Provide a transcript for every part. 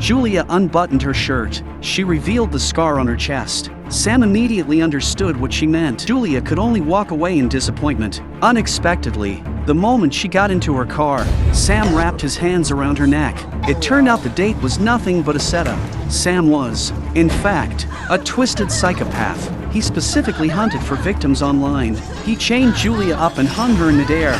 Julia unbuttoned her shirt. She revealed the scar on her chest. Sam immediately understood what she meant. Julia could only walk away in disappointment. Unexpectedly, the moment she got into her car, Sam wrapped his hands around her neck. It turned out the date was nothing but a setup. Sam was, in fact, a twisted psychopath. He specifically hunted for victims online. He chained Julia up and hung her in midair.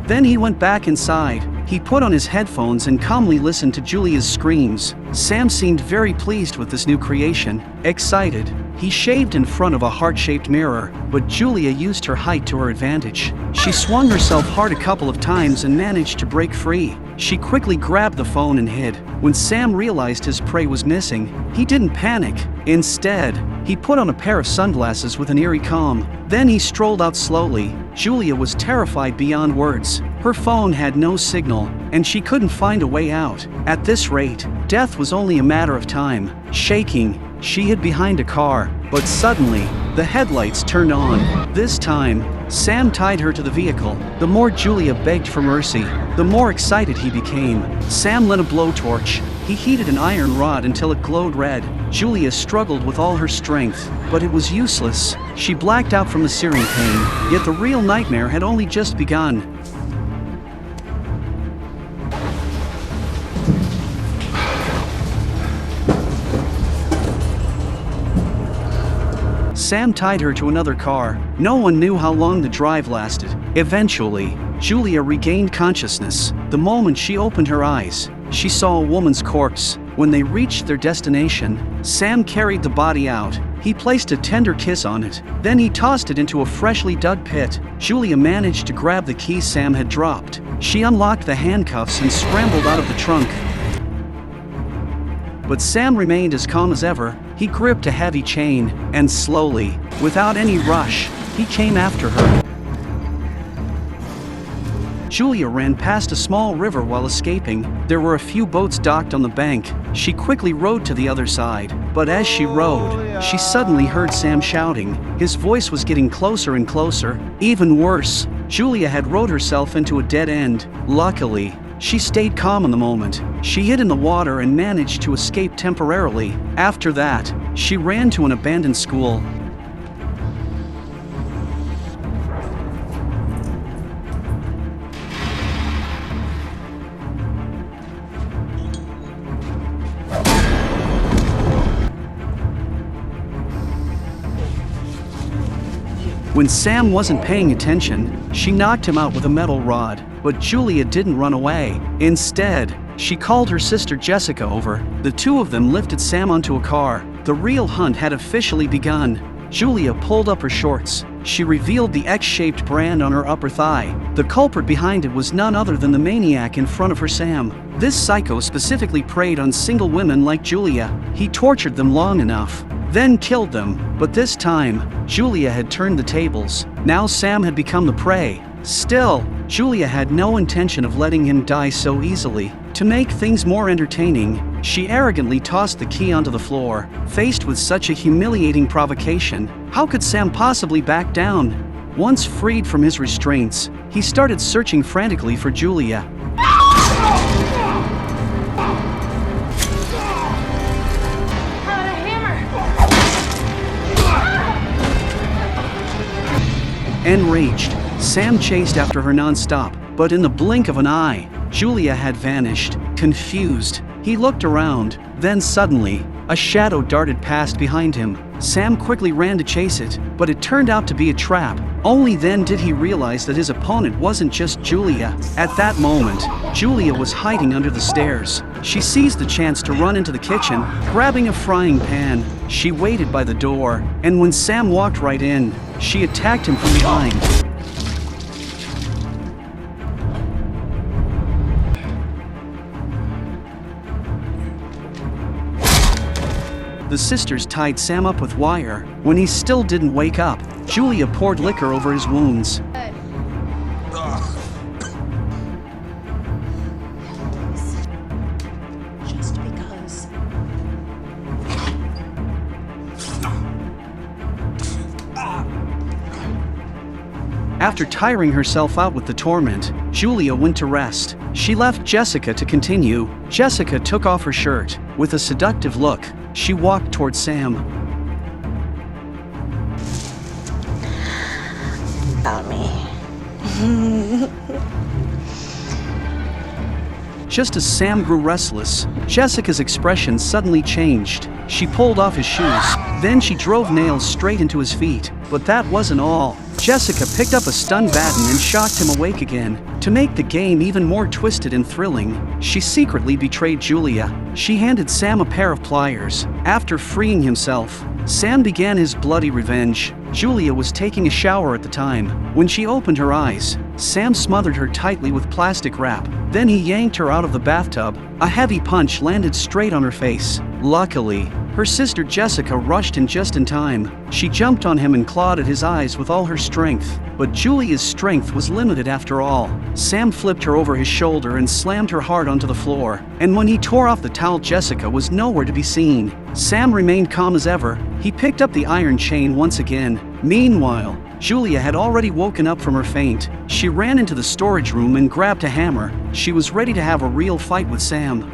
Then he went back inside. He put on his headphones and calmly listened to Julia's screams. Sam seemed very pleased with this new creation, excited. He shaved in front of a heart-shaped mirror, but Julia used her height to her advantage. She swung herself hard a couple of times and managed to break free. She quickly grabbed the phone and hid. When Sam realized his prey was missing, he didn't panic. Instead, he put on a pair of sunglasses with an eerie calm. Then he strolled out slowly. Julia was terrified beyond words. Her phone had no signal, and she couldn't find a way out. At this rate, death was only a matter of time. Shaking, she hid behind a car, but suddenly, the headlights turned on. This time, Sam tied her to the vehicle. The more Julia begged for mercy, the more excited he became. Sam lit a blowtorch. He heated an iron rod until it glowed red. Julia struggled with all her strength, but it was useless. She blacked out from the searing pain, yet the real nightmare had only just begun. Sam tied her to another car. No one knew how long the drive lasted. Eventually, Julia regained consciousness. The moment she opened her eyes, she saw a woman's corpse. When they reached their destination, Sam carried the body out. He placed a tender kiss on it. Then he tossed it into a freshly dug pit. Julia managed to grab the key Sam had dropped. She unlocked the handcuffs and scrambled out of the trunk. But Sam remained as calm as ever. He gripped a heavy chain, and slowly, without any rush, he came after her. Julia ran past a small river while escaping. There were a few boats docked on the bank. She quickly rowed to the other side. But as she rowed, she suddenly heard Sam shouting. His voice was getting closer and closer. Even worse, Julia had rowed herself into a dead end. Luckily, she stayed calm in the moment. She hid in the water and managed to escape temporarily. After that, she ran to an abandoned school. When Sam wasn't paying attention, she knocked him out with a metal rod. But Julia didn't run away. Instead, she called her sister Jessica over. The two of them lifted Sam onto a car. The real hunt had officially begun. Julia pulled up her shorts. She revealed the X-shaped brand on her upper thigh. The culprit behind it was none other than the maniac in front of her Sam. This psycho specifically preyed on single women like Julia. He tortured them long enough, then killed them. But this time, Julia had turned the tables. Now Sam had become the prey. Still, Julia had no intention of letting him die so easily. To make things more entertaining, she arrogantly tossed the key onto the floor. Faced with such a humiliating provocation, how could Sam possibly back down? Once freed from his restraints, he started searching frantically for Julia. Enraged, Sam chased after her non-stop, but in the blink of an eye, Julia had vanished. Confused, he looked around. Then suddenly, a shadow darted past behind him. Sam quickly ran to chase it, but it turned out to be a trap. Only then did he realize that his opponent wasn't just Julia. At that moment, Julia was hiding under the stairs. She seized the chance to run into the kitchen, grabbing a frying pan. She waited by the door, and when Sam walked right in, she attacked him from behind. The sisters tied Sam up with wire. When he still didn't wake up, Julia poured liquor over his wounds. Just because. After tiring herself out with the torment, Julia went to rest. She left Jessica to continue. Jessica took off her shirt. With a seductive look, she walked towards Sam. About me. Just as Sam grew restless, Jessica's expression suddenly changed. She pulled off his shoes, then she drove nails straight into his feet. But that wasn't all. Jessica picked up a stun baton and shocked him awake again. To make the game even more twisted and thrilling, she secretly betrayed Julia. She handed Sam a pair of pliers. After freeing himself, Sam began his bloody revenge. Julia was taking a shower at the time. When she opened her eyes, Sam smothered her tightly with plastic wrap. Then he yanked her out of the bathtub. A heavy punch landed straight on her face. Luckily, her sister Jessica rushed in just in time. She jumped on him and clawed at his eyes with all her strength. But Julia's strength was limited after all. Sam flipped her over his shoulder and slammed her hard onto the floor. And when he tore off the towel, Jessica was nowhere to be seen. Sam remained calm as ever. He picked up the iron chain once again. Meanwhile, Julia had already woken up from her faint. She ran into the storage room and grabbed a hammer. She was ready to have a real fight with Sam.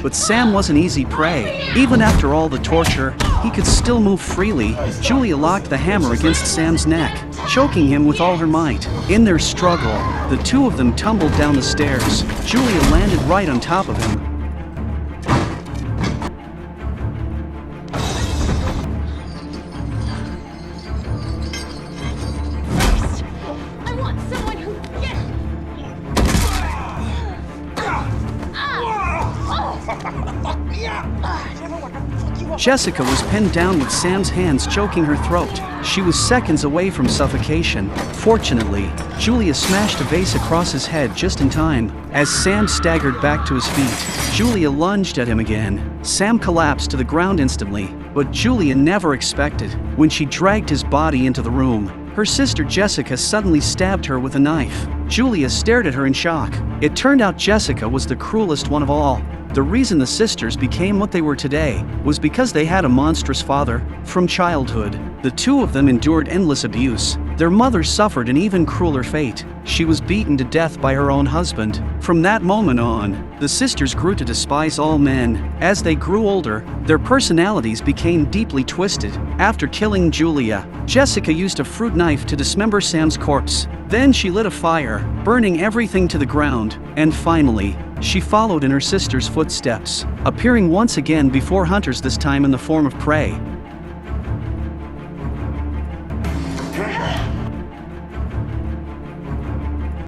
But Sam wasn't easy prey. Even after all the torture, he could still move freely. Julia locked the hammer against Sam's neck, choking him with all her might. In their struggle, the two of them tumbled down the stairs. Julia landed right on top of him. Jessica was pinned down with Sam's hands choking her throat. She was seconds away from suffocation. Fortunately, Julia smashed a vase across his head just in time. As Sam staggered back to his feet, Julia lunged at him again. Sam collapsed to the ground instantly, but Julia never expected. When she dragged his body into the room, her sister Jessica suddenly stabbed her with a knife. Julia stared at her in shock. It turned out Jessica was the cruelest one of all. The reason the sisters became what they were today was because they had a monstrous father. From childhood, the two of them endured endless abuse. Their mother suffered an even crueler fate. She was beaten to death by her own husband. From that moment on, the sisters grew to despise all men. As they grew older, their personalities became deeply twisted. After killing Julia, Jessica used a fruit knife to dismember Sam's corpse. Then she lit a fire, burning everything to the ground. And finally, she followed in her sister's footsteps, appearing once again before hunters, this time in the form of prey.